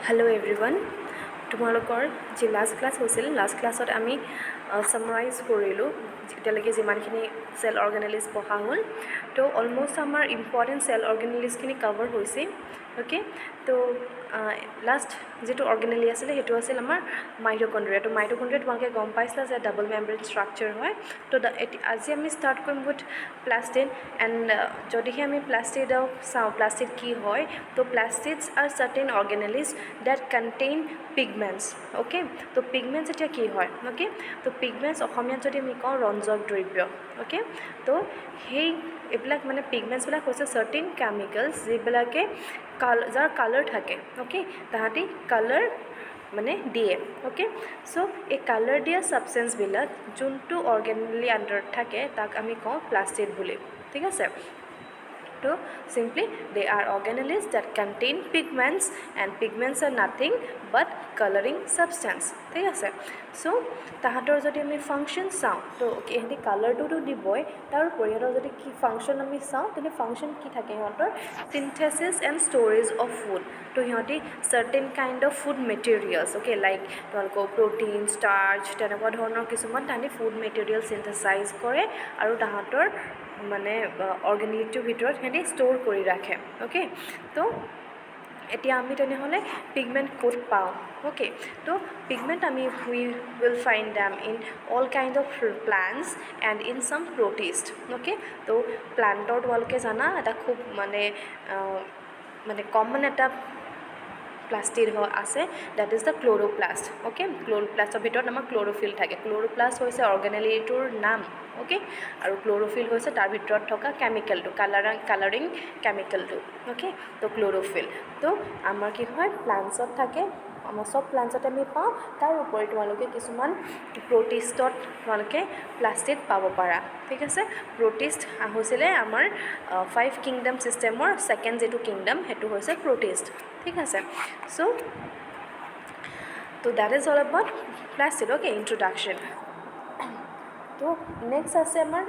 Hello' everyone, তোমালোকৰ যি last class হৈছিল, লাষ্ট ক্লাছত আমি ছামাৰাইজ কৰিলোঁ এতিয়ালৈকে যিমানখিনি চেল অৰ্গেনেলিজ পঢ়া হ'ল। তো অলম'ষ্ট আমাৰ ইম্পৰ্টেণ্ট চেল অৰ্গেনেলিজখিনি কভাৰ হৈছে। অ'কে, তো লাষ্ট যিটো অৰ্গেনেলি আছিলে সেইটো আছিল আমাৰ মাইটকণ্ড্ৰিয়া। তো মাইটকণ্ড্ৰিয়া তোমালোকে গম পাইছিলা যে ডাবল মেম্ব্ৰেইন ষ্ট্ৰাকচাৰ হয়। তো আজি আমি ষ্টাৰ্ট কৰিম উইথ প্লাষ্টিড এণ্ড যদিহে আমি প্লাষ্টিডক চাওঁ, প্লাষ্টিড কি হয়, তো plastids are certain organelles that contain pigments. Okay, তো পিগমেণ্টছ এতিয়া কি হয়? অ'কে, তো পিগমেণ্টছ অসমীয়াত যদি আমি কওঁ ৰঞ্জক দ্ৰব্য। অ'কে, তো সেই এইবিলাক মানে পিগমেণ্টছবিলাক হৈছে চাৰ্টেইন কেমিকেলছ যিবিলাকে যাৰ কালাৰ থাকে। অ'কে, তাহাঁতি কালাৰ মানে দিয়ে। অ'কে, চ' এই কালাৰ দিয়া ছাবষ্টেঞ্চবিলাক যোনটো অৰ্গেনেলি আণ্ডাৰত থাকে তাক আমি কওঁ প্লাষ্টিড বুলি। ঠিক আছে, তো simply they are organelles that contain pigments and pigments are nothing but coloring substance. ঠিক আছে, চ' তাহাঁতৰ যদি আমি ফাংচন চাওঁ তো সিহঁতি কালাৰটোতো দিবই, তাৰোপৰি সিহঁতৰ যদি কি ফাংচন আমি চাওঁ তেন্তে ফাংচন কি থাকে সিহঁতৰ? চিনথেচিছ এণ্ড ষ্ট'ৰেজ অফ ফুড। তো সিহঁতি certain kind of food materials, okay, like তোমালোকৰ প্ৰ'টিন, ষ্টাৰ্চ তেনেকুৱা ধৰণৰ কিছুমান তাহাঁতি ফুড মেটেৰিয়েল চিনথেচাইজ কৰে আৰু তাহাঁতৰ মানে অৰ্গেনিকটোৰ ভিতৰত সিহঁতি ষ্ট'ৰ কৰি ৰাখে। অ'কে, তো এতিয়া আমি তেনেহ'লে পিগমেণ্ট ক'ত পাওঁ? অ'কে, তো পিগমেণ্ট আমি we will find them in all kind of plants and in some protist. Okay, তো প্লাণ্টৰ তোমালোকে জানা এটা খুব মানে কমন এটা প্লাষ্টিড আছে, that is the chloroplast. Okay, ক্ল'ৰ'প্লাষ্টৰ ভিতৰত আমাৰ ক্ল'ৰ'ফিল থাকে। ক্ল'ৰ'প্লাষ্ট হৈছে অৰ্গেনেলিটোৰ নাম। অ'কে, আৰু ক্ল'ৰ'ফিল হৈছে তাৰ ভিতৰত থকা কেমিকেলটো, কালাৰিং কেমিকেলটো। অ'কে, তো ক্ল'ৰ'ফিল। তো আমাৰ কি হয় প্লাণ্টছত থাকে, আমাৰ চব প্লাণ্টছতে আমি পাওঁ। তাৰ উপৰি তোমালোকে কিছুমান প্ৰটিষ্টত তোমালোকে প্লাষ্টিড পাব পাৰা। ঠিক আছে, প্ৰটিষ্ট হৈছিলে আমাৰ 5 কিংডম ছিষ্টেমৰ ছেকেণ্ড যিটো কিংডম সেইটো হৈছে প্ৰটিষ্ট। ঠিক আছে, চ' তো that is all about plastid. Okay, introduction. তো নেক্সট আছে আমাৰ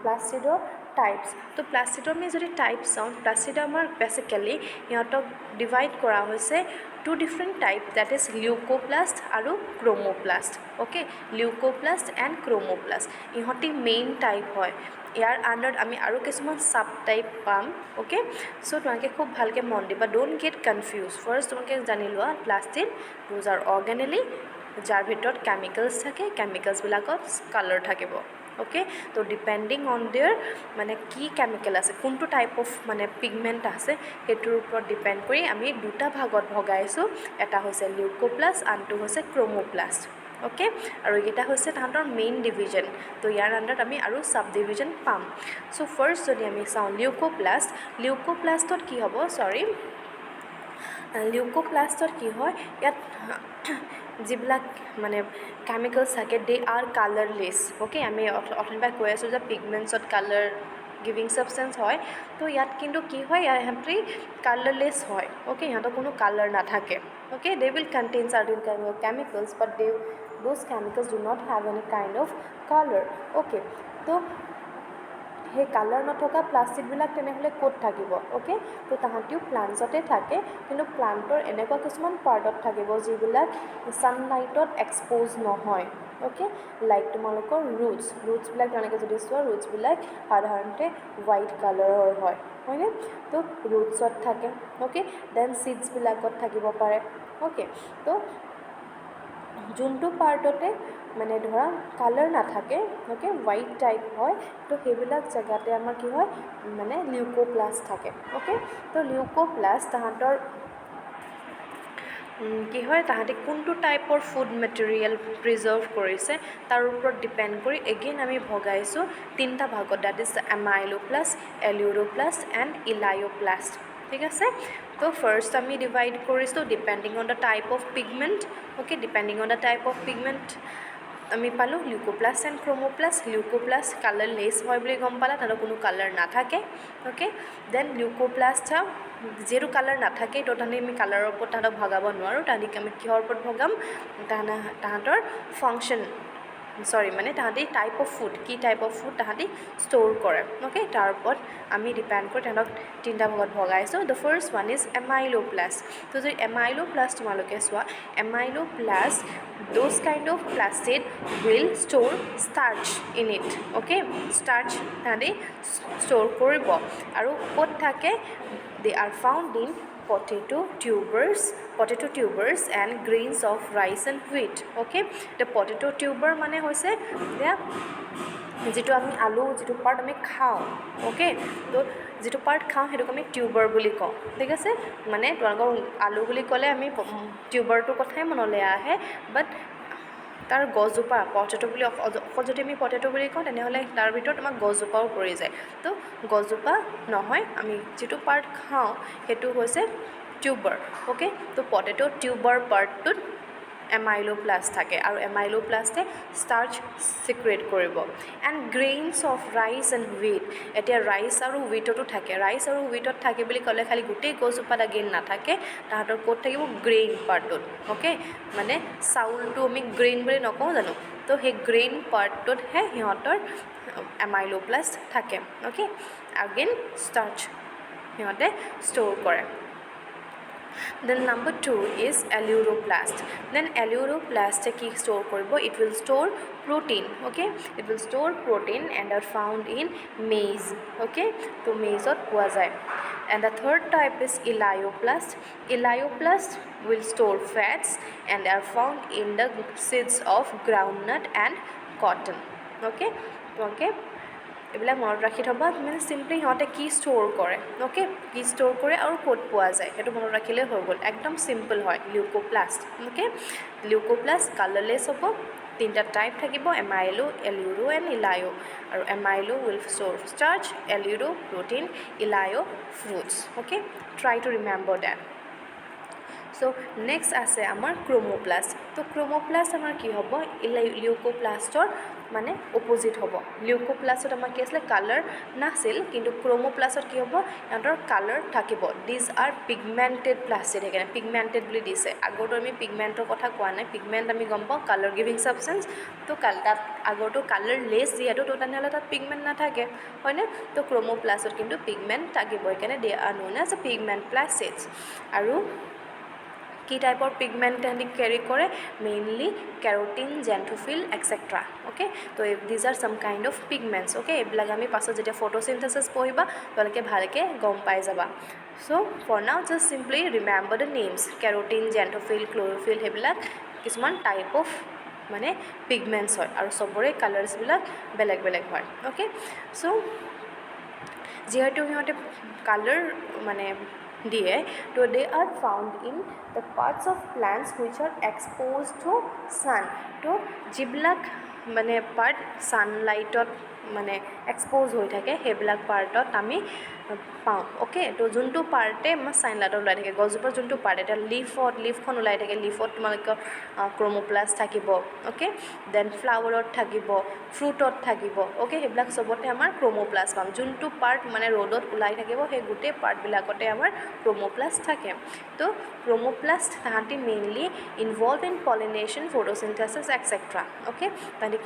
প্লাষ্টিডৰ টাইপছ। তো প্লাষ্টিডৰ আমি যদি টাইপছ চাওঁ, প্লাষ্টিডৰ আমাৰ বেচিকেলি সিহঁতক ডিভাইড কৰা হৈছে 2 ডিফাৰেণ্ট টাইপ, ডেট ইজ লিউক'প্লাষ্ট আৰু ক্ৰম'প্লাষ্ট। অ'কে, লিউক'প্লাষ্ট এণ্ড ক্ৰম'প্লাষ্ট ইহঁতি মেইন টাইপ হয়। ইয়াৰ আণ্ডাৰত আমি আৰু কিছুমান চাব টাইপ পাম। অ'কে, চ' তোমালোকে খুব ভালকৈ মন দিবা, ড'ণ্ট গেট কনফিউজ। ফাৰ্ষ্ট তোমালোকে জানি লোৱা প্লাষ্টিড দ'জ আৰ অৰ্গেনেলি যাৰ ভিতৰত কেমিকেলছ থাকে, কেমিকেলছবিলাকত কালাৰ থাকিব। অ'কে, তো ডিপেণ্ডিং অন দেয়াৰ মানে কি কেমিকেল আছে, কোনটো টাইপ অফ মানে পিগমেণ্ট আছে সেইটোৰ ওপৰত ডিপেণ্ড কৰি আমি দুটা ভাগত ভগাইছোঁ, এটা হৈছে লিউক'প্লাষ্ট, আনটো হৈছে ক্ৰম'প্লাষ্ট। অ'কে, আৰু এইকেইটা হৈছে তাহাঁতৰ মেইন ডিভিজন। তো ইয়াৰ আণ্ডাৰত আমি আৰু চাব ডিভিজন পাম। চ' ফাৰ্ষ্ট যদি আমি চাওঁ লিউক'প্লাষ্টত কি হ'ব, লিউক'প্লাষ্টত কি হয়, ইয়াত যিবিলাক মানে কেমিকেলছ থাকে দে আৰ কালাৰলেছ। অ'কে, আমি অথনিৰ পৰা কৈ আছোঁ যে পিগমেণ্টছত কালাৰ গিভিং ছাবষ্টেঞ্চ হয়, তো ইয়াত কিন্তু কি হয়, ইহঁতি কালাৰলেছ হয়। অ'কে, সিহঁতৰ কোনো কালাৰ নাথাকে। Okay, they will contain certain kind of chemicals but those chemicals do not have any kind of colour. Okay, তো সেই কালাৰ নথকা প্লাষ্টিকবিলাক তেনেহ'লে ক'ত থাকিব? অ'কে, তো তাহাঁতিও প্লাণ্টছতে থাকে, কিন্তু প্লাণ্টৰ এনেকুৱা কিছুমান পাৰ্টত থাকিব যিবিলাক ছানলাইটত এক্সপ'জ নহয়। অ'কে, লাইক তোমালোকৰ ৰুটছবিলাক তোমালোকে যদি চোৱা, ৰুটছবিলাক সাধাৰণতে হোৱাইট কালাৰৰ হয়, হয়নে? তো ৰুটছত থাকে। অ'কে, দেন ছিডছবিলাকত থাকিব পাৰে। অ'কে, তো যোনটো পাৰ্টতে মানে ধৰা কালাৰ নাথাকে, অ'কে, হোৱাইট টাইপ হয়, তো সেইবিলাক জেগাতে আমাৰ কি হয় মানে লিউক'প্লাষ্ট থাকে। অ'কে, তো লিউক'প্লাষ্ট তাহাঁতৰ কি হয়, তাহাঁতি কোনটো টাইপৰ ফুড মেটেৰিয়েল প্ৰিজাৰ্ভ কৰিছে তাৰ ওপৰত ডিপেণ্ড কৰি এগেইন আমি ভগাইছোঁ 3টা ভাগত, ডেট ইজ এমাইলোপ্লাষ্ট, এলিউৰোপ্লাষ্ট এণ্ড ইলায়োপ্লাষ্ট। ঠিক আছে, তো ফাৰ্ষ্ট আমি ডিভাইড কৰিছোঁ depending on the type of pigment. Okay, depending on the type of pigment আমি পালোঁ লিউক'প্লাষ্ট এণ্ড ক্ৰম'প্লাষ্ট। লিউক'প্লাষ্ট কালাৰলেছ হয় বুলি গম পালা, তাহাঁতৰ কোনো কালাৰ নাথাকে। অ'কে, দেন লিউক'প্লাষ্ট যিহেতু কালাৰ নাথাকে, তো তাহাঁতি আমি কালাৰৰ ওপৰত তাহাঁতক ভগাব নোৱাৰোঁ, তাহাঁতি আমি কিহৰ ওপৰত ভগাম, তাহাঁতৰ ফাংচন সৰি মানে তাহাঁতি টাইপ অফ ফুড কি টাইপ অফ ফুড তাহাঁতি ষ্ট'ৰ কৰে অ'কে তাৰ ওপৰত আমি ডিপেণ্ড কৰি তাহাঁতক তিনিটা ভাগত ভগাইছোঁ দ্য ফাৰ্ষ্ট ওৱান ইজ এমাইলোপ্লাষ্ট তো যদি এমাইলোপ্লাষ্ট তোমালোকে চোৱা এমাইলোপ্লাষ্ট those kind of plastid will store starch in it okay starch তাহাঁতি ষ্ট'ৰ কৰিব আৰু ক'ত থাকে they are found in potato tubers and grains of rice and wheat okay the potato tuber মানে হৈছে এতিয়া যিটো আমি আলু যিটো পাৰ্ট আমি খাওঁ অ'কে তো যিটো পাৰ্ট খাওঁ সেইটোক আমি টিউবাৰ বুলি কওঁ ঠিক আছে মানে তোমালোকৰ আলু বুলি ক'লে আমি টিউবাৰটোৰ কথাই মনলৈ আহে বাট তাৰ গছজোপা পটেটো বুলি অকল যদি আমি পটেটো বুলি কওঁ তেনেহ'লে তাৰ ভিতৰত আমাক গছজোপাও পৰি যায় তো গছজোপা নহয় আমি যিটো পাৰ্ট খাওঁ সেইটো হৈছে টিউবাৰ অ'কে তো পটেটো টিউবাৰ পাৰ্টটোত এমাইলোপ্লাষ্ট থাকে আৰু এমাইলোপ্লাষ্টে ষ্টাৰ্চ চিক্ৰেট কৰিব and grains of rice and wheat এতিয়া ৰাইচ আৰু হুইটতো থাকে ৰাইচ আৰু হুইটত থাকে বুলি ক'লে খালি গোটেই গছজোপাত গেইন নাথাকে তাহাঁতৰ ক'ত থাকিব গ্ৰেইন পাৰ্টটোত অ'কে মানে চাউলটো আমি গ্ৰেইন বুলি নকওঁ জানো তো সেই গ্ৰেইন পাৰ্টটোতহে সিহঁতৰ এমাইলোপ্লাষ্ট থাকে অ'কে আগেইন ষ্টাৰ্চ সিহঁতে ষ্ট'ৰ কৰে Then number 2 is aleuroplast. Then aleuroplast কি store কৰিব? It will store protein. Okay, it will store protein and are found in maize. Okay, তো maizeত পোৱা যায়. And the third type is elaioplast. Elaioplast will store fats and are found in the seeds of groundnut and cotton. Okay, okay. এইবিলাক মনত ৰাখি থ'বা মানে simply সিহঁতে কি ষ্ট'ৰ কৰে অ'কে কি ষ্ট'ৰ কৰে আৰু ক'ত পোৱা যায় সেইটো মনত ৰাখিলেই হৈ গ'ল একদম চিম্পল হয় লিউকোপ্লাষ্ট অ'কে লিউকোপ্লাষ্ট কালাৰলেছ হ'ব তিনিটা টাইপ থাকিব এমাইলো এলিউৰো এণ্ড ইলায়ো আৰু amylo will store starch aleuro protein elaio fruits okay try to remember that so' next আছে আমাৰ ক্ৰম'প্লাষ্ট তো ক্ৰম'প্লাষ্ট আমাৰ কি হ'ব লিউকোপ্লাষ্টৰ মানে অপ'জিট হ'ব লিউকোপ্লাষ্টত আমাৰ কি আছিলে কালাৰ নাছিল কিন্তু ক্ৰম'প্লাষ্টত কি হ'ব সিহঁতৰ কালাৰ থাকিব দিজ আৰ পিগমেণ্টেড প্লাষ্টিড সেইকাৰণে পিগমেণ্টেড বুলি দিছে আগৰটো আমি পিগমেণ্টৰ কথা কোৱা নাই পিগমেণ্ট আমি গম পাওঁ কালাৰ গিভিং ছাবষ্টেঞ্চ তো তাত আগৰটো কালাৰ লেছ যিহেতু তো তেনেহ'লে তাত পিগমেণ্ট নাথাকে হয়নে তো ক্ৰম'প্লাষ্টত কিন্তু পিগমেণ্ট থাকিব সেইকাৰণে they are known as a pigment plastids আৰু কি টাইপৰ পিগমেণ্ট তাহাঁতি কেৰি কৰে mainly carotene xanthophyll etcetera okay তো these are some kind of pigments okay এইবিলাক আমি পাছত যেতিয়া ফটোচিনথেচিছ পঢ়িবা তোমালোকে ভালকৈ গম পাই যাবা so' for now just simply remember the names carotene xanthophyll chlorophyll সেইবিলাক কিছুমান টাইপ অফ মানে পিগমেণ্টছ হয় আৰু চবৰে কালাৰ্ছবিলাক বেলেগ বেলেগ হয় অ'কে চ' যিহেতু সিহঁতে কালাৰ মানে দিয়ে তো they are found in the parts of plants which are exposed to sun তো যিবিলাক মানে পাৰ্ট ছানলাইটত মানে এক্সপ'জ হৈ থাকে সেইবিলাক পাৰ্টত আমি পাওঁ অ'কে তো যোনটো পাৰ্টে আমাৰ ছানলাইটত ওলাই থাকে গছজোপাৰ যোনটো পাৰ্ট এতিয়া লিফখন ওলাই থাকে লিফত তোমালোকৰ ক্ৰম'প্লাষ্ট থাকিব অ'কে দেন ফ্লাৱাৰত থাকিব ফ্ৰুটত থাকিব অ'কে সেইবিলাক চবতে আমাৰ ক্ৰম'প্লাষ্ট পাম যোনটো পাৰ্ট মানে ৰ'দত ওলাই থাকিব সেই গোটেই পাৰ্টবিলাকতে আমাৰ ক্ৰম'প্লাষ্ট থাকে তো ক্ৰম'প্লাষ্ট তাহাঁতি mainly involve in pollination photosynthesis etcetera okay তাহাঁতি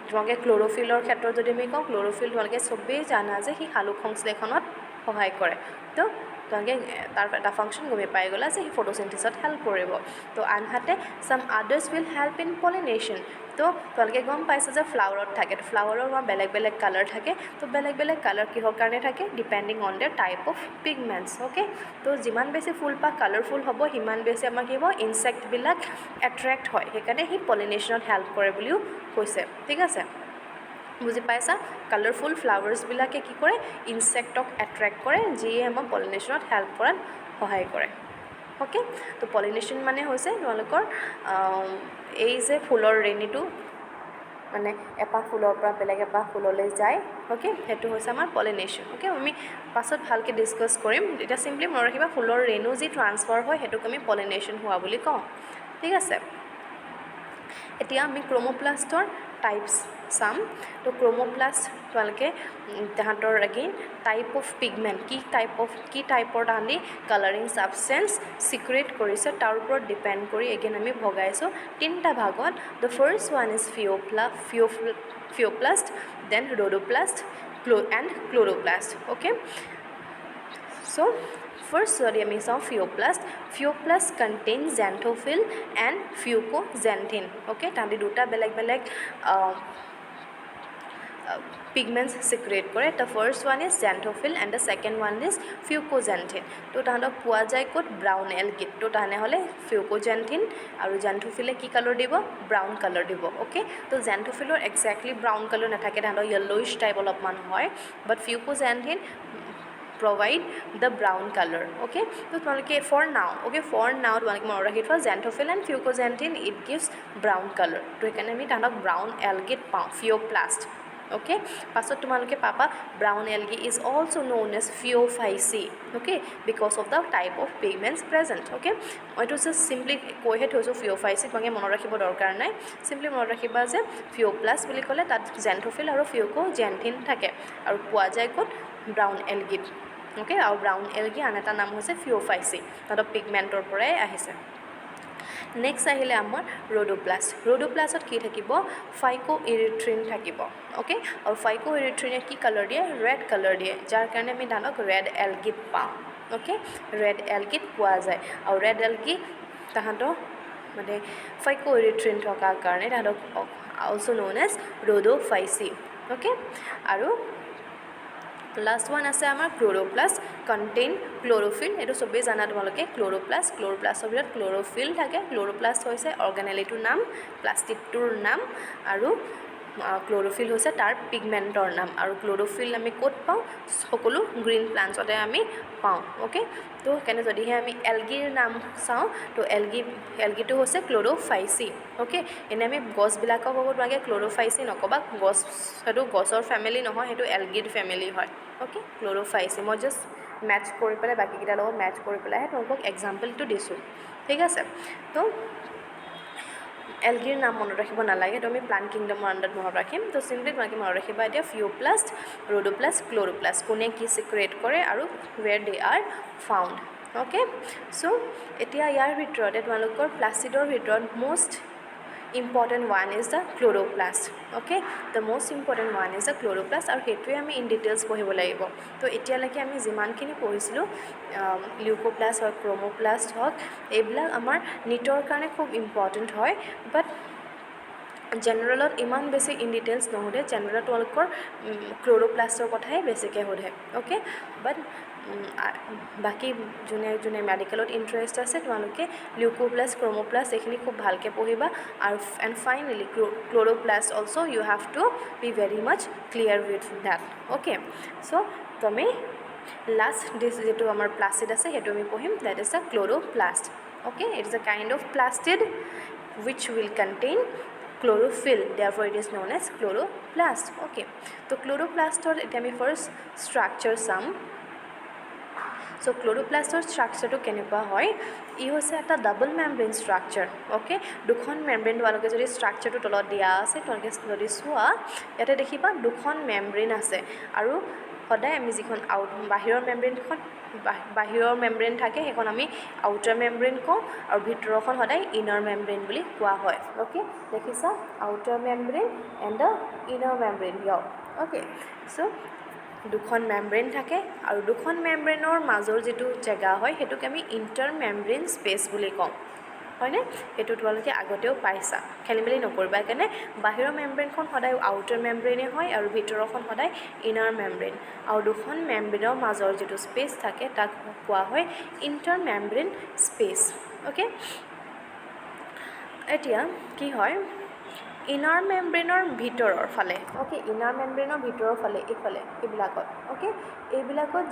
তোমালোকে ক্ল'ৰ'ফিলৰ ক্ষেত্ৰত যদি আমি কওঁ ক্ল'ৰ'ফিল তোমালোকে চবেই জানা যে সি সালোক সংশ্লেষণত সহায় কৰে তো তোমালোকে তাৰ এটা ফাংচন গমেই পাই গ'লা যে সি ফটোচিনথেচিছত হেল্প কৰিব তো আনহাতে some others will help in pollination তো তোমালোকে গম পাইছে যে ফ্লাৱাৰত থাকে তো ফ্লাৱাৰৰ আমাৰ বেলেগ বেলেগ কালাৰ থাকে তো বেলেগ বেলেগ কালাৰ কিহৰ কাৰণে থাকে depending on the type of pigments okay তো যিমান বেছি ফুলপাহ কালাৰফুল হ'ব সিমান বেছি আমাৰ কি হ'ব ইনছেক্টবিলাক এট্ৰেক্ট হয় সেইকাৰণে সি পলিনেশ্যনত হেল্প কৰে বুলিও কৈছে ঠিক আছে বুজি পাইছা কালাৰফুল ফ্লাৱাৰ্ছবিলাকে কি কৰে ইনছেক্টক এট্ৰেক্ট কৰে যিয়ে আমাক পলিনেশ্যনত হেল্প কৰাত সহায় কৰে অ'কে তো পলিনেশ্যন মানে হৈছে তোমালোকৰ এই যে ফুলৰ ৰেণুটো মানে এপাহ ফুলৰ পৰা বেলেগ এপাহ ফুললৈ যায় অ'কে সেইটো হৈছে আমাৰ পলিনেশ্যন অ'কে আমি পাছত ভালকৈ ডিছকাছ কৰিম এতিয়া চিম্পলি মনত ৰাখিবা ফুলৰ ৰেণু যি ট্ৰান্সফাৰ হয় সেইটোক আমি পলিনেশ্যন হোৱা বুলি কওঁ ঠিক আছে এতিয়া আমি ক্ৰোমোপ্লাষ্টৰ টাইপছ চাম তো ক্ৰোমোপ্লাষ্ট তোমালোকে তাহাঁতৰ এগেইন টাইপ অফ পিগমেণ্ট কি টাইপৰ তাহাঁতি কালাৰিং ছাবষ্টেঞ্চ চিক্ৰেট কৰিছে তাৰ ওপৰত ডিপেণ্ড কৰি এগেইন আমি ভগাইছোঁ তিনিটা ভাগত the first one is phaeoplast then rhodoplast and chloroplast okay so' first যদি আমি চাওঁ phaeoplast contain xanthophyll and fucoxanthin okay তাহাঁতি দুটা বেলেগ বেলেগ pigments secrete কৰে the first one is xanthophyll and the second one is fucoxanthin তো তাহাঁতক পোৱা যায় ক'ত ব্ৰাউন এলগিত তো তেনেহ'লে fucoxanthin আৰু xanthophylলে কি কালাৰ দিব ব্ৰাউন কালাৰ দিব অ'কে তো xanthophyllৰ এক্সেক্টলি ব্ৰাউন কালাৰ নাথাকে তাহাঁতৰ য়েল্লোইছ টাইপ অলপমান হয় বাট fucoxanthin provide the brown color okay so তোমালোকে for now তোমালোকে মনত ৰাখি থোৱা xanthophylл and fucoxanthin it gives brown color তো সেইকাৰণে আমি তাহাঁতক ব্ৰাউন এলগিত পাওঁ ফিঅ'প্লাষ্ট okay পাছত তোমালোকে পাবা brown algae is also known as phaeophyceae okay because of the type of pigments present okay এইটো জাষ্ট সিম্পলি কৈহে থৈছোঁ phaeophyceae তোমালোকে মনত ৰাখিব দৰকাৰ নাই সিম্পলি মনত ৰাখিবা যে ফিঅ'প্লাষ্ট বুলি ক'লে তাত xanthophylল আৰু fucoxanthin থাকে আৰু পোৱা যায় ক'ত ব্ৰাউন এলগিত অ'কে আৰু ব্ৰাউন এলগি আন এটা নাম হৈছে phaeophyceae তাহাঁতৰ পিগমেণ্টৰ পৰাই আহিছে নেক্সট আহিলে আমাৰ ৰ'ডোপ্লাষ্টত কি থাকিব ফাইকোইৰিথ্ৰিন থাকিব অ'কে আৰু ফাইকোইৰিথ্ৰিনে কি কালাৰ দিয়ে ৰেড কালাৰ দিয়ে যাৰ কাৰণে আমি তাহাঁতক ৰেড এলগিত পাওঁ অ'কে ৰেড এলগিত পোৱা যায় আৰু ৰেড এলগি তাহাঁতৰ মানে ফাইকোইৰিথ্ৰিন থকাৰ কাৰণে তাহাঁতক অলছ' ন'ন এজ ৰ'ডোফাইচি অ'কে আৰু লাষ্ট ওৱান আছে আমাৰ ক্ল'ৰ'প্লাষ্ট কণ্টেইন ক্ল'ৰ'ফিল এইটো চবেই জানা তোমালোকে ক্ল'ৰ'প্লাষ্টৰ ভিতৰত ক্ল'ৰ'ফিল থাকে ক্ল'ৰ'প্লাষ্ট হৈছে অৰ্গেনেলিটোৰ নাম প্লাষ্টিকটোৰ নাম আৰু ক্ল'ৰ'ফিল হৈছে তাৰ পিগমেণ্টৰ নাম আৰু ক্ল'ৰ'ফিল আমি ক'ত পাওঁ সকলো গ্ৰীণ প্লাণ্টছতে আমি পাওঁ অ'কে তো সেইকাৰণে যদিহে আমি এলগিৰ নাম চাওঁ তো এলগিটো হৈছে ক্ল'ৰ'ফাইচি অ'কে এনে আমি গছবিলাকক ক'ব তোমালোকে ক্ল'ৰ'ফাইচি নক'বা সেইটো গছৰ ফেমিলি নহয় সেইটো এলগিৰ ফেমিলি হয় অ'কে ক্ল'ৰ'ফাইচি মই জাষ্ট মেটচ কৰি পেলাই বাকীকেইটাৰ লগত মেটচ কৰি পেলাইহে তোমালোকক এক্সাম্পলটো দিছোঁ ঠিক আছে তো এলগিৰ নাম মনত ৰাখিব নালাগে তো আমি প্লাণ্ট কিংডমৰ আণ্ডাৰত মনত ৰাখিম তো চিম্পলি তোমালোকে মনত ৰাখিবা এতিয়া ফিঅ'প্লাষ্ট ৰ'ডোপ্লাষ্ট ক্ল'ৰ'প্লাষ্ট কোনে কি চিক্ৰেট কৰে আৰু ৱেৰ দে আৰ ফাউণ্ড অ'কে চ' এতিয়া ইয়াৰ ভিতৰতে তোমালোকৰ প্লাষ্টিডৰ ভিতৰত most important one is the chloroplast okay the most important one is the chloroplast আৰু সেইটোৱে আমি ইন ডিটেইলছ পঢ়িব লাগিব তো এতিয়ালৈকে আমি যিমানখিনি পঢ়িছিলোঁ লিউকোপ্লাষ্ট হওক ক্ৰোমোপ্লাষ্ট হওক এইবিলাক আমাৰ নিটৰ কাৰণে খুব ইম্পৰ্টেণ্ট হয় বাট জেনেৰেলত ইমান বেছি ইন ডিটেইলছ নোসোধে জেনেৰেলত তোমালোকৰ ক্ল'ৰ'প্লাষ্টৰ কথাই বেছিকৈ সোধে অ'কে বাট বাকী যোনে মেডিকেলত ইণ্টাৰেষ্ট আছে তোমালোকে লিউকোপ্লাষ্ট ক্ৰোমোপ্লাষ্ট এইখিনি খুব ভালকৈ পঢ়িবা আৰু and finally chloroplast also' you have to be very much clear with that okay so' তুমি লাষ্ট যিটো আমাৰ প্লাষ্টিড আছে সেইটো আমি পঢ়িম that is the chloroplast okay it is a kind of plastid which will contain chlorophyll therefore it is known as chloroplast okay so chloroplastor eta ami first structure sum so chloroplastor structure to kenekwa hoy ই হৈছে এটা double মেমব্ৰেইন structure okay দুখন মেমব্ৰেইন তোমালোকে যদি ষ্ট্ৰাকচাৰটো তলত দিয়া আছে তোমালোকে যদি চোৱা ইয়াতে দেখিবা দুখন মেমব্ৰেইন আছে আৰু সদায় আমি যিখন বাহিৰৰ মেমব্ৰেইন থাকে সেইখন আমি আউটাৰ মেমব্ৰেইন কওঁ আৰু ভিতৰখন সদায় ইনাৰ মেমব্ৰেইন বুলি কোৱা হয় অ'কে দেখিছা outer membrane and the inner membrane here okay so' দুখন মেমব্ৰেইন থাকে আৰু দুখন মেমব্ৰেইনৰ মাজৰ যিটো জেগা হয় সেইটোক আমি ইণ্টাৰ মেমব্ৰেইন স্পেচ বুলি কওঁ হয়নে এইটো তোমালোকে আগতেও পাইছা খেলি মেলি নকৰিবা সেইকাৰণে বাহিৰৰ মেমব্ৰেইনখন সদায় আউটাৰ মেমব্ৰেইনে হয় আৰু ভিতৰখন সদায় ইনাৰ মেমব্ৰেইন আৰু দুখন মেমব্ৰেইনৰ মাজৰ যিটো স্পেচ থাকে তাক কোৱা হয় ইণ্টাৰ মেমব্ৰেইন স্পেচ অ'কে এতিয়া কি হয় ইনাৰ মেমব্ৰেইনৰ ভিতৰৰ ফালে অ'কে ইনাৰ মেমব্ৰেইনৰ ভিতৰৰ ফালে এইফালে এইবিলাকত অ'কে এইবিলাকত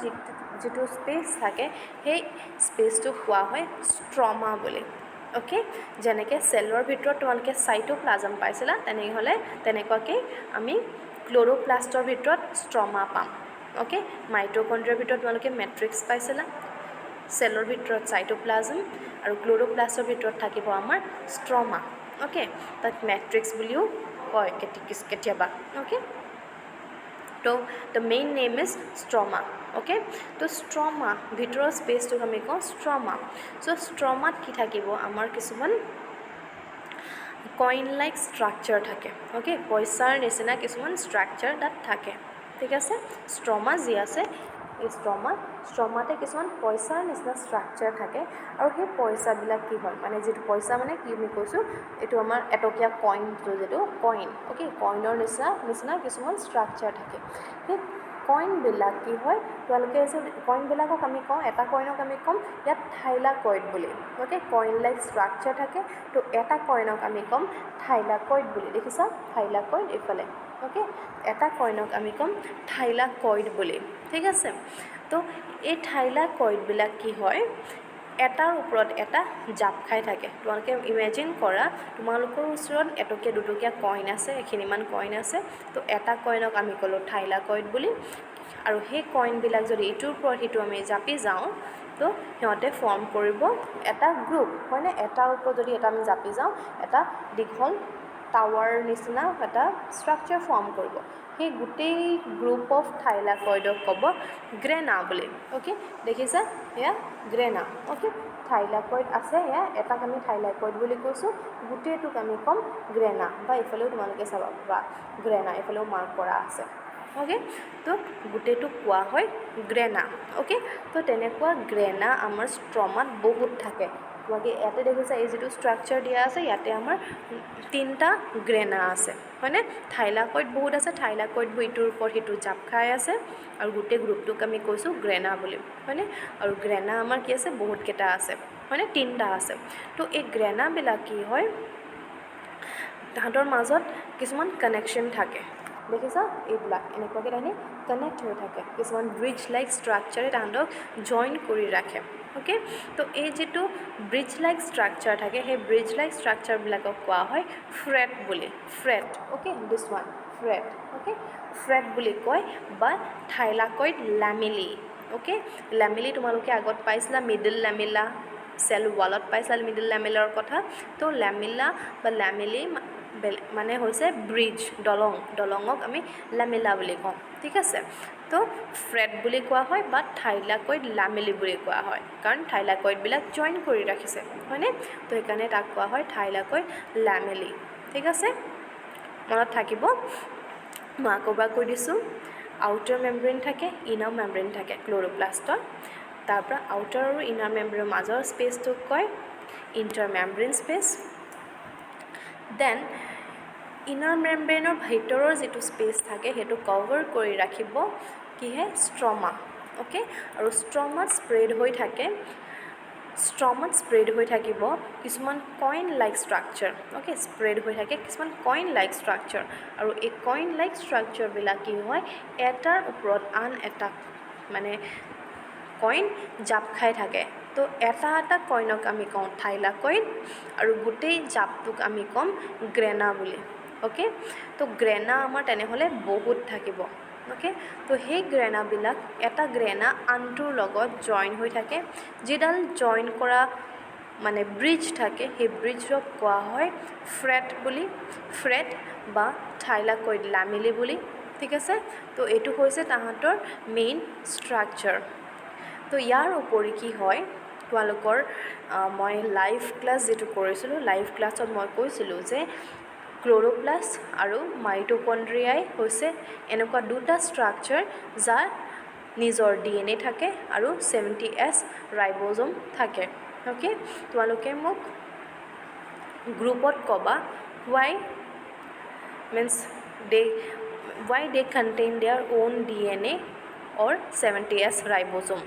যিটো স্পেচ থাকে সেই স্পেচটোক কোৱা হয় ষ্ট্ৰমা বুলি অ'কে যেনেকৈ চেলৰ ভিতৰত তোমালোকে চাইটোপ্লাজম পাইছিলা তেনেকুৱাকৈ আমি ক্ল'ৰ'প্লাষ্টৰ ভিতৰত ষ্ট্ৰমা পাম অ'কে মাইট'কণ্ড্ৰিয়াৰ ভিতৰত তোমালোকে মেট্ৰিক্স পাইছিলা চেলৰ ভিতৰত চাইটোপ্লাজম আৰু ক্ল'ৰ'প্লাষ্টৰ ভিতৰত থাকিব আমাৰ ষ্ট্ৰমা অ'কে, তাক মেট্ৰিক্স বুলিও কয় কেতিয়াবা। অ'কে, তো the main name is stroma. Okay, তো ষ্ট্ৰমা ভিতৰৰ স্পেচটোক আমি কওঁ ষ্ট্ৰমা। চ' ষ্ট্ৰমাত কি থাকিব, আমাৰ কিছুমান কইন লাইক ষ্ট্ৰাকচাৰ থাকে। অ'কে, পইচাৰ নিচিনা কিছুমান ষ্ট্ৰাকচাৰ তাত থাকে। ঠিক আছে, ষ্ট্ৰমা যি আছে এই ষ্ট্ৰমাতে কিছুমান পইচাৰ নিচিনা ষ্ট্ৰাকচাৰ থাকে। আৰু সেই পইচাবিলাক কি হয়, মানে যিটো পইচা মানে কি আমি কৈছোঁ, এইটো আমাৰ এটকীয়া কইনটো যিটো কইন। অ'কে, কইনৰ নিচিনা কিছুমান ষ্ট্ৰাকচাৰ থাকে। সেই কইনবিলাক কি হয়, তোমালোকে কইনবিলাকক আমি কওঁ, এটা কইনক আমি ক'ম ইয়াত থাইলাকইড বুলি। গতিকে কইন লাইক ষ্ট্ৰাকচাৰ থাকে, তো এটা কইনক আমি ক'ম থাইলাকইড বুলি। দেখিছা, থাইলাকইড এইফালে। অ'কে, এটা কইনক আমি ক'ম থাইলাকইড বুলি। ঠিক আছে, তো এই থাইলাকইডবিলাক কি হয়, এটাৰ ওপৰত এটা জাপ খাই থাকে। তোমালোকে ইমেজিন কৰা, তোমালোকৰ ওচৰত এটকীয়া দুটকীয়া কইন আছে, এইখিনিমান কইন আছে, তো এটা কইনক আমি ক'লোঁ থাইলাকইড বুলি। আৰু সেই কইনবিলাক যদি ইটোৰ ওপৰত সিটো আমি জাপি যাওঁ, তো সিহঁতে ফৰ্ম কৰিব এটা গ্ৰুপ, হয়নে? এটাৰ ওপৰত যদি এটা আমি জাপি যাওঁ, এটা দীঘল টাৱাৰ নিচিনা এটা ষ্ট্ৰাকচাৰ ফৰ্ম কৰিব। সেই গোটেই গ্ৰুপ অফ থাইলাকইডক ক'ব গ্ৰেনা বুলি। অ'কে, দেখিছা, এয়া গ্ৰেনা। অ'কে, থাইলাকইড আছে, এয়া এটাক আমি থাইলাকইড বুলি কৈছোঁ, গোটেইটোক আমি ক'ম গ্ৰেনা। বা এইফালেও তোমালোকে চাবা বা গ্ৰেনা, এইফালেও মাৰ্ক কৰা আছে। অ'কে, তো গোটেইটোক কোৱা হয় গ্ৰেনা। অ'কে, তো তেনেকুৱা গ্ৰেনা আমাৰ ষ্ট্ৰমাত বহুত থাকে। তোমালোকে ইয়াতে দেখিছা, এই যিটো ষ্ট্ৰাকচাৰ দিয়া আছে, ইয়াতে আমাৰ 3টা গ্ৰেনা আছে, হয়নে? থাইলাকইড বহুত আছে, থাইলাকইডবোৰ ইটোৰ ওপৰত সিটো জাপ খাই আছে, আৰু গোটেই গ্ৰুপটোক আমি কৈছোঁ গ্ৰেনা বুলি, হয়নে? আৰু গ্ৰেনা আমাৰ কি আছে, বহুতকেইটা আছে, হয়নে? 3টা আছে। তো এই গ্ৰেনাবিলাক কি হয়, তাহাঁতৰ মাজত কিছুমান কানেকশ্যন থাকে। দেখিছা, এইবিলাক এনেকুৱাকৈ তাহাঁতি কানেক্ট হৈ থাকে, কিছুমান ব্ৰিজ লাইক ষ্ট্ৰাকচাৰে তাহাঁতক জইন কৰি ৰাখে। অ'কে, তো এই যিটো ব্ৰিজ লাইক ষ্ট্ৰাকচাৰ থাকে, সেই ব্ৰিজ লাইক ষ্ট্ৰাকচাৰবিলাকক কোৱা হয় ফ্ৰেট বুলি। ফ্ৰেট, অ'কে, দিছ ওৱান ফ্ৰেট। অ'কে, ফ্ৰেট বুলি কয়, বা থাইলাকইড লেমিলি। অ'কে, লেমিলি তোমালোকে আগত পাইছিলা, মিডল লেমিলা, চেল ৱালত পাইছিলা মিডল লেমিলাৰ কথা। তো লেমিলা বা লেমিলি মানে হৈছে ব্ৰিজ, দলঙক আমি লেমিলা বুলি কওঁ। ঠিক আছে, তো ফ্ৰেট বুলি কোৱা হয়, বা থাইলাকইড লেমিলি বুলি কোৱা হয়, কাৰণ থাইলাকইডবিলাক জইন কৰি ৰাখিছে, হয়নে? তো সেইকাৰণে তাক কোৱা হয় থাইলাকইড লেমিলি। ঠিক আছে, মনত থাকিব। মই আকৌ এবাৰ কৈ দিছোঁ, আউটাৰ মেমব্ৰেইন থাকে, ইনাৰ মেমব্ৰেইন থাকে ক্ল'ৰ'প্লাষ্টৰ। তাৰপৰা আউটাৰ আৰু ইনাৰ মেমব্ৰেইনৰ মাজৰ স্পেচটোক কয় ইণ্টাৰ মেমব্ৰেইন স্পেচ। দেন ইনাৰ মেমব্ৰেইনৰ ভিতৰৰ যিটো স্পেচ থাকে, সেইটো কভাৰ কৰি ৰাখিব কিহে, ষ্ট্ৰমা। অ'কে, আৰু ষ্ট্ৰমাত স্প্ৰেড হৈ থাকিব কিছুমান coin like structure. Okay, spread হৈ থাকে কিছুমান কইন লাইক ষ্ট্ৰাকচাৰ, আৰু এই কইন লাইক ষ্ট্ৰাকচাৰবিলাক কি হয়, এটাৰ ওপৰত আন এটা মানে কইন জাপ খাই থাকে। তো এটা এটা কইনক আমি কওঁ থাইলাকইড, আৰু গোটেই জাপটোক আমি ক'ম গ্ৰেনা বুলি। অ'কে, তো গ্ৰেনা আমাৰ তেনেহ'লে বহুত থাকিব। অ'কে, তো সেই গ্ৰেনাবিলাক এটা গ্ৰেনা আনটোৰ লগত জইন হৈ থাকে, যিডাল জইন কৰা মানে ব্ৰিজ থাকে, সেই ব্ৰিজক কোৱা হয় ফ্ৰেট বুলি, ফ্ৰেট বা থাইলাকইড লেমিলি বুলি। ঠিক আছে, তো এইটো হৈছে তাহাঁতৰ মেইন ষ্ট্ৰাকচাৰ। তো ইয়াৰ উপৰি কি হয়, তোমালোকৰ মই লাইভ ক্লাছ যিটো কৰিছিলোঁ, লাইভ ক্লাছত মই কৈছিলোঁ যে ক্ল'ৰ'প্লাষ্ট আৰু মাইট'কণ্ড্ৰিয়াই হৈছে এনেকুৱা দুটা ষ্ট্ৰাকচাৰ যাৰ নিজৰ DNA থাকে আৰু 70S ৰাইব'জম থাকে। অ'কে, তোমালোকে মোক গ্ৰুপত ক'বা why they contain their own DNA or 70S ribosome.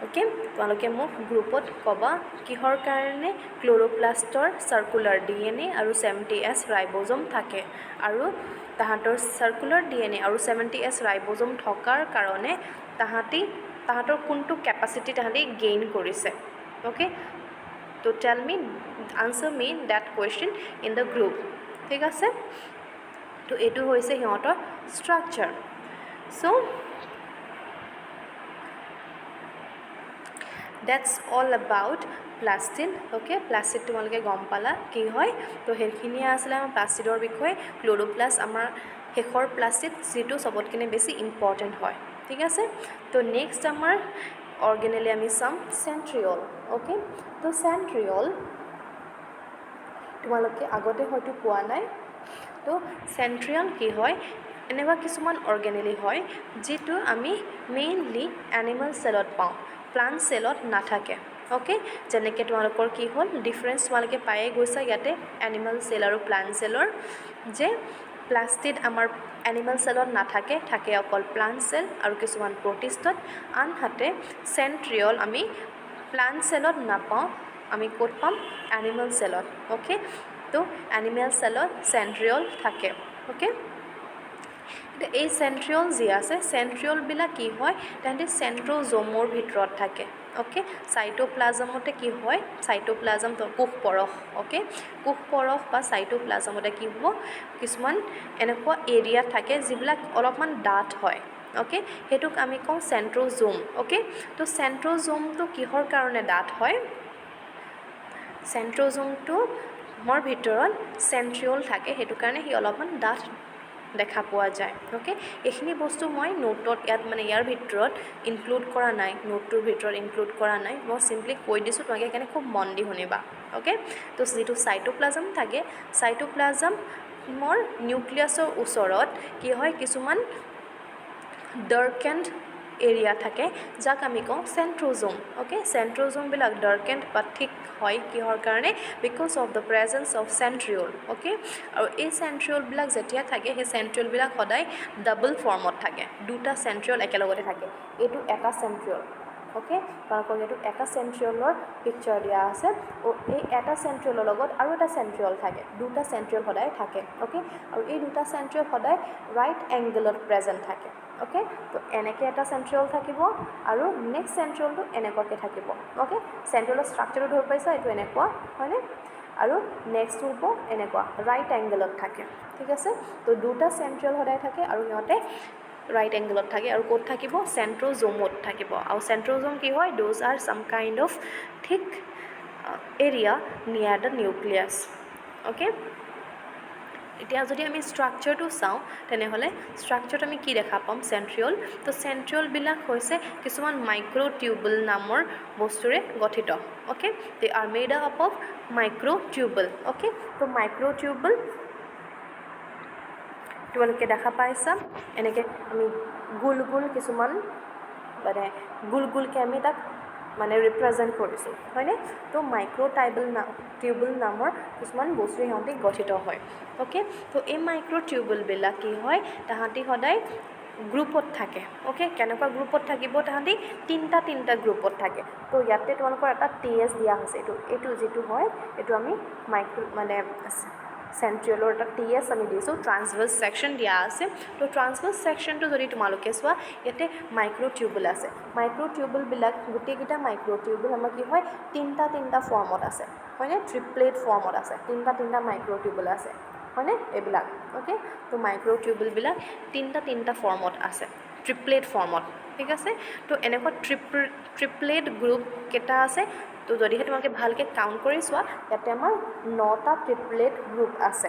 Okay, তোমালোকে মোক গ্ৰুপত ক'বা কিহৰ কাৰণে ক্ল'ৰ'প্লাষ্টৰ চাৰ্কুলাৰ DNA আৰু 70S ৰাইব'জম থাকে, আৰু তাহাঁতৰ চাৰ্কুলাৰ DNA আৰু 70S ৰাইব'জম থকাৰ কাৰণে তাহাঁতৰ কোনটো কেপাচিটি তাহাঁতি গেইন কৰিছে। অ'কে, তো tell me, answer me that question in the group. ঠিক আছে, তো এইটো হৈছে সিহঁতৰ structure. So' that's all about plastid okay plastid তোমালোকে গম পালা কি হয় তো সেইখিনিয়ে আছিলে আমাৰ প্লাষ্টিডৰ বিষয়ে ক্ল'ৰ'প্লাষ্ট আমাৰ শেষৰ প্লাষ্টিড যিটো চবতকৈ বেছি ইম্পৰ্টেণ্ট হয় ঠিক আছে তো নেক্সট আমাৰ অৰ্গেনেলি আমি চাম চেণ্ট্ৰিঅল অ'কে তো চেণ্ট্ৰিঅল তোমালোকে আগতে হয়তো পোৱা নাই তো চেণ্ট্ৰিঅল কি হয় এনেকুৱা কিছুমান অৰ্গেনেলি হয় যিটো আমি মেইনলি এনিমেল চেলত পাওঁ প্লাণ্ট চেলত নাথাকে অ'কে যেনেকৈ তোমালোকৰ কি হ'ল ডিফাৰেঞ্চ তোমালোকে পায়ে গৈছা ইয়াতে এনিমেল চেল আৰু প্লাণ্ট চেলৰ যে প্লাষ্টিড আমাৰ এনিমেল চেলত নাথাকে থাকে অকল প্লাণ্ট চেল আৰু কিছুমান প্ৰটিষ্টত আনহাতে চেণ্ট্ৰিঅল আমি প্লাণ্ট চেলত নাপাওঁ আমি ক'ত পাম এনিমেল চেলত অ'কে তো এনিমেল চেলত চেণ্ট্ৰিঅল থাকে অ'কে এতিয়া এই চেণ্ট্ৰিঅল যি আছে চেণ্ট্ৰিঅলবিলাক কি হয় তাহাঁতি চেণ্ট্ৰ'জ'মৰ ভিতৰত থাকে অ'কে চাইটোপ্লাজমতে কি হয় চাইটোপ্লাজম কোষ পৰশ অ'কে কোষ পৰশ বা চাইটোপ্লাজমতে কি হ'ব কিছুমান এনেকুৱা এৰিয়া থাকে যিবিলাক অলপমান ডাঠ হয় অ'কে সেইটোক আমি কওঁ চেণ্ট্ৰ'জ'ম অ'কে তো চেণ্ট্ৰ'জ'মটো কিহৰ কাৰণে ডাঠ হয় চেণ্ট্ৰ'জ'মটোৰ ভিতৰত চেণ্ট্ৰিঅল থাকে সেইটো কাৰণে সি অলপমান ডাঠ দেখা পোৱা যায় অ'কে এইখিনি বস্তু মই নোটত ইয়াত মানে ইয়াৰ ভিতৰত ইনক্লুড কৰা নাই নোটটোৰ ভিতৰত ইনক্লুড কৰা নাই মই চিম্পলি কৈ দিছোঁ তোমালোকে সেইকাৰণে খুব মন দি শুনিবা অ'কে তো যিটো চাইটোপ্লাজম থাকে চাইটোপ্লাজমৰ নিউক্লিয়াছৰ ওচৰত কি হয় কিছুমান ডাৰ্কেণ্ড এৰিয়া থাকে যাক আমি কওঁ চেণ্ট্ৰ'জ'ম অ'কে চেণ্ট্ৰ'জ'মবিলাক ডাৰ্কেণ্ড বা ঠিক হয় কিহৰ কাৰণে because of the presence of centriole okay আৰু এই চেণ্ট্ৰিঅলবিলাক যেতিয়া থাকে সেই চেণ্ট্ৰিঅলবিলাক সদায় ডাবল ফৰ্মত থাকে দুটা চেণ্ট্ৰিঅল একেলগতে থাকে এইটো এটা চেণ্ট্ৰিঅল অ'কে তোমালোকক এইটো এটা চেণ্ট্ৰিঅলৰ পিকচাৰ দিয়া আছে এই এটা চেণ্ট্ৰিঅলৰ লগত আৰু এটা চেণ্ট্ৰিঅল থাকে দুটা চেণ্ট্ৰিঅল সদায় থাকে অ'কে আৰু এই দুটা চেণ্ট্ৰিঅল সদায় ৰাইট এংগলত প্ৰেজেণ্ট থাকে অ'কে তো এনেকৈ এটা চেণ্ট্ৰিঅল থাকিব আৰু নেক্সট চেণ্ট্ৰিঅলটো এনেকুৱাকৈ থাকিব অ'কে চেণ্ট্ৰিঅলৰ ষ্ট্ৰাকচাৰটো ধৰিব পাৰিছা এইটো এনেকুৱা হয়নে আৰু নেক্সটটো হ'ব এনেকুৱা ৰাইট এংগলত থাকে ঠিক আছে তো দুটা চেণ্ট্ৰিঅল সদায় থাকে আৰু সিহঁতে ৰাইট এংগলত থাকে আৰু ক'ত থাকিব চেণ্ট্ৰ'জ'মত থাকিব আৰু চেণ্ট্ৰ'জ'ম কি হয় those are some kind of thick area near the nucleus okay এতিয়া যদি আমি ষ্ট্ৰাকচাৰটো চাওঁ তেনেহ'লে ষ্ট্ৰাকচাৰত আমি কি দেখা পাম চেণ্ট্ৰিঅল তো চেণ্ট্ৰিঅলবিলাক হৈছে কিছুমান মাইক্ৰ'টিউবুল নামৰ বস্তুৰে গঠিত okay they are made up of microtubule okay তো মাইক্ৰ'টিউবুল তোমালোকে দেখা পাইছা এনেকৈ আমি গোল গোল কিছুমান মানে গোল গোলকৈ আমি তাক মানে ৰিপ্ৰেজেণ্ট কৰিছোঁ হয়নে তো টিউবুল নামৰ কিছুমান বস্তু সিহঁতি গঠিত হয় অ'কে তো এই মাইক্ৰ'টিউবুলবিলাক কি হয় তাহাঁতি সদায় গ্ৰুপত থাকে অ'কে কেনেকুৱা গ্ৰুপত থাকিব তাহাঁতি তিনিটা গ্ৰুপত থাকে তো ইয়াতে তোমালোকৰ এটা TS দিয়া হৈছে এইটো যিটো হয় এইটো আমি মানে চেণ্ট্ৰিঅলৰ এটা TS আমি দিছোঁ ট্ৰান্সভাৰ্ছ ছেকশ্যন দিয়া আছে তো ট্ৰান্সভাৰ্ছ ছেকশ্যনটো যদি তোমালোকে চোৱা ইয়াতে মাইক্ৰ'টিউবুল আছে মাইক্ৰ'টিউবুলবিলাক গোটেইকেইটা মাইক্ৰ'টিউবুল আমাৰ কি হয় তিনিটা ফৰ্মত আছে হয়নে ট্ৰিপ্লেট ফৰ্মত আছে তিনিটা মাইক্ৰ'টিউবুল আছে হয়নে এইবিলাক অ'কে তো মাইক্ৰ'টিউবুলবিলাক তিনিটা ফৰ্মত আছে ট্ৰিপ্লেট ফৰ্মত ঠিক আছে তো এনেকুৱা ট্ৰিপ্লেট গ্ৰুপ কেইটা আছে তো যদিহে তোমালোকে ভালকৈ কাউণ্ট কৰি চোৱা ইয়াতে আমাৰ 9টা ট্ৰিপ্লেট গ্ৰুপ আছে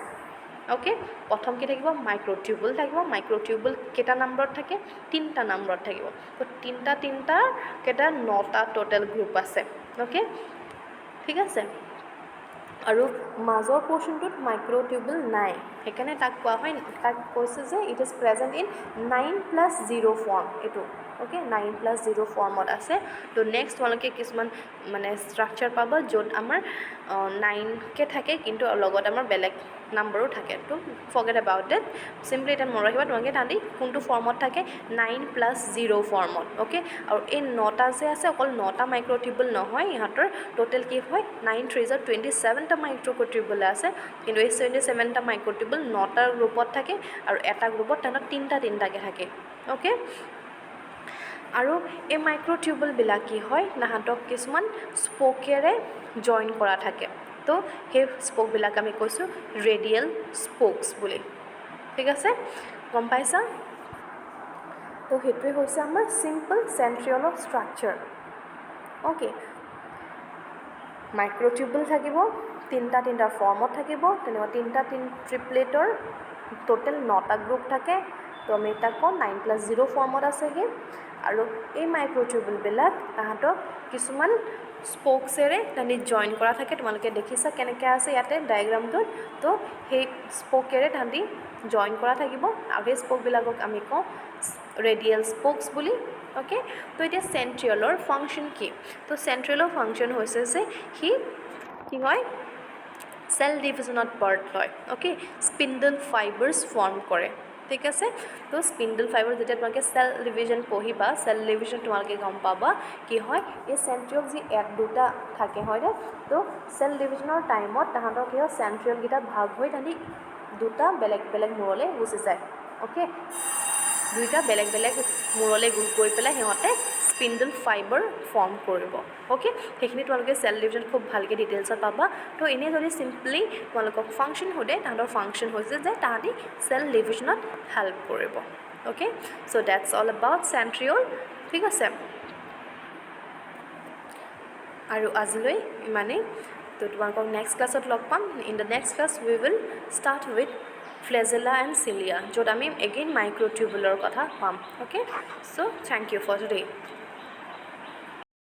অ'কে প্ৰথম কি থাকিব মাইক্ৰ'টিউবুল থাকিব মাইক্ৰ'টিউবুল কেইটা নম্বৰত থাকে 3টা নম্বৰত থাকিব তো তিনিটা কেইটা 9টা টোটেল গ্ৰুপ আছে অ'কে ঠিক আছে আৰু মাজৰ পৰ্শ্যনটোত মাইক্ৰ'টিউবুল নাই সেইকাৰণে তাক কোৱা হয় তাক কৈছে যে it is present in 9+0 form এইটো অ'কে 9+0 ফৰ্মত আছে তো নেক্সট তোমালোকে কিছুমান মানে ষ্ট্ৰাকচাৰ পাব য'ত আমাৰ 9কৈ থাকে কিন্তু লগত আমাৰ বেলেগ নাম্বাৰো থাকে তো ফৰগেট এবাউট ডেট চিম্পলি এতিয়া মনত ৰাখিবা তোমালোকে তাহাঁতি কোনটো ফৰ্মত থাকে 9+0 ফৰ্মত অ'কে আৰু এই 9টা যে আছে অকল 9টা মাইক্ৰ'টিউবুল নহয় ইহঁতৰ টোটেল কি হয় 9 3 27টা মাইক্ৰ'টিউবুল আছে কিন্তু এই 27টা মাইক্ৰ'টিউবুল 9টা গ্ৰুপত থাকে আৰু এটা গ্ৰুপত তাহাঁতৰ তিনিটাকৈ থাকে অ'কে আৰু এই মাইক্ৰ'টিউবুলবিলাক কি হয় তাহাঁতক কিছুমান স্প'কেৰে জইন কৰা থাকে তো সেই স্প'কবিলাক আমি কৈছোঁ ৰেডিয়েল স্প'কছ বুলি ঠিক আছে গম পাইছা তো সেইটোৱে হৈছে আমাৰ চিম্পল চেণ্ট্ৰিঅলৰ ষ্ট্ৰাকচাৰ অ'কে, মাইক্ৰ'টিউবুল থাকিব, তিনিটা ফৰ্মত থাকিব, তেনেকুৱা ট্ৰিপলেটৰ টোটেল 9টা গ্ৰুপ থাকে। তো আমি তাক কওঁ 9+0 ফৰ্মত আছেগৈ। আৰু এই মাইক্ৰ'টিউবুলবিলাক তাহাঁতক কিছুমান স্প'কছেৰে তাহাঁতি জইন কৰা থাকে। তোমালোকে দেখিছা কেনেকৈ আছে ইয়াতে ডায়েগ্ৰামটোত। তো সেই স্প'কেৰে তাহাঁতি জইন কৰা থাকিব আৰু সেই স্প'কবিলাকক আমি কওঁ ৰেডিয়েল স্প'কছ বুলি। অ'কে, তো এতিয়া চেণ্ট্ৰিয়লৰ ফাংচন কি? তো চেণ্ট্ৰিয়লৰ ফাংচন হৈছে যে সি কি হয়, চেল ডিভিজনত পাৰ্ট লয়। অ'কে, স্পিণ্ডল ফাইবাৰ্ছ ফৰ্ম কৰে। ঠিক আছে, তো স্পিণ্ডল ফাইবাৰ যেতিয়া তোমালোকে চেল ডিভিজন পঢ়িবা, চেল ডিভিজন তোমালোকে গম পাবা কি হয়, এই চেণ্ট্ৰিয়ল যি 1-2টা থাকে হয়নে। তো চেল ডিভিজনৰ টাইমত তাহাঁতৰ কি হয়, চেণ্ট্ৰিয়লকেইটা ভাগ হৈ তাহাঁতি 2টা বেলেগ বেলেগ মূৰলৈ গুচি যায়। অ'কে, 2টা বেলেগ বেলেগ মূৰলৈ গৈ পেলাই সিহঁতে স্পিণ্ডল ফাইবাৰ ফৰ্ম কৰিব। অ'কে, সেইখিনি তোমালোকে চেল ডিভিজন খুব ভালকৈ ডিটেইলছত পাবা। তো এনেই যদি চিম্পলি তোমালোকক ফাংচন সোধে, তাহাঁতৰ ফাংচন হৈছে যে তাহাঁতি চেল ডিভিজনত হেল্প কৰিব। Okay, so' that's all about centriole. ঠিক আছে, আৰু আজিলৈ ইমানেই। তো তোমালোকক নেক্সট ক্লাছত লগ পাম। In the next class we will start with flagella and cilia, য'ত আমি এগেইন মাইক্ৰ'টিউবুলৰ কথা পাম। Okay, so' thank you for today.